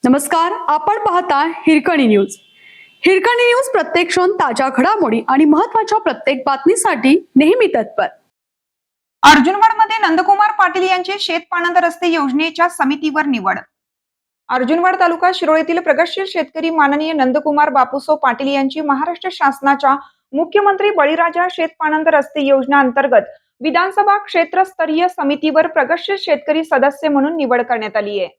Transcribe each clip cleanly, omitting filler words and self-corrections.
नमस्कार, आपण पाहता हिरकणी न्यूज. हिरकणी न्यूज प्रत्येक क्षण ताज्या घडामोडी आणि महत्त्वाच्या प्रत्येक बातमीसाठी नेहमी तत्पर. अर्जुनवाडमध्ये नंदकुमार पाटील यांची शेतपाणंद रस्ते योजनेच्या समितीवर निवड. अर्जुनवाड तालुका शिरोळीतील प्रगतशील शेतकरी माननीय नंदकुमार बापूसो पाटील यांची महाराष्ट्र शासनाच्या मुख्यमंत्री बळीराजा शेतपाणंद रस्ते योजना अंतर्गत विधानसभा क्षेत्रस्तरीय समितीवर प्रगतशील शेतकरी सदस्य म्हणून निवड करण्यात आली आहे.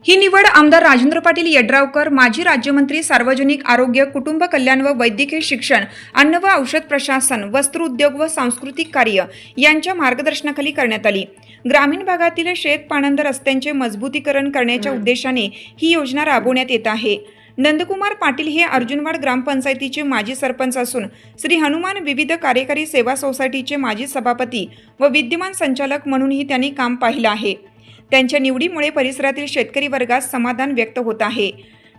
ही निवड आमदार राजेंद्र पाटील यड्रावकर, माजी राज्यमंत्री सार्वजनिक आरोग्य, कुटुंब कल्याण व वैद्यकीय शिक्षण, अन्न व औषध प्रशासन, वस्त्र उद्योग व सांस्कृतिक कार्य यांच्या मार्गदर्शनाखाली करण्यात आली. ग्रामीण भागातील शेतपाणंद रस्त्यांचे मजबूतीकरण करण्याच्या उद्देशाने ही योजना राबवण्यात येत आहे. नंदकुमार पाटील हे अर्जुनवाड ग्रामपंचायतीचे माजी सरपंच असून श्री हनुमान विविध कार्यकारी सेवा सोसायटीचे माजी सभापती व विद्यमान संचालक म्हणूनही त्यांनी काम पाहिलं आहे. त्यांच्या निवडीमुळे परिसरातील शेतकरी वर्गात समाधान व्यक्त होत आहे.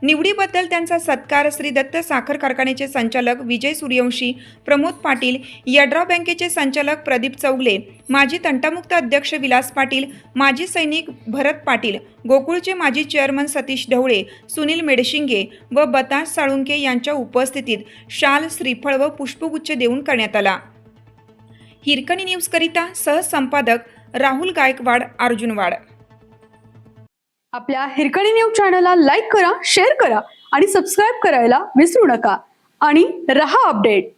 निवडीबद्दल त्यांचा सत्कार श्री दत्त साखर कारखान्याचे संचालक विजय सूर्यवंशी, प्रमोद पाटील, यड्राव बँकेचे संचालक प्रदीप चौगले, माजी तंटामुक्त अध्यक्ष विलास पाटील, माजी सैनिक भरत पाटील, गोकुळचे माजी चेअरमन सतीश ढवळे, सुनील मेडशिंगे व बतास साळुंके यांच्या उपस्थितीत शाल, श्रीफळ व पुष्पगुच्छ देऊन करण्यात आला. हिरकणी न्यूज करिता सहसंपादक राहुल गायकवाड, अर्जुनवाड. आपल्या हिरकणी न्यूज चॅनलला लाईक करा, शेअर करा आणि सबस्क्राईब करायला विसरू नका आणि रहा अपडेट.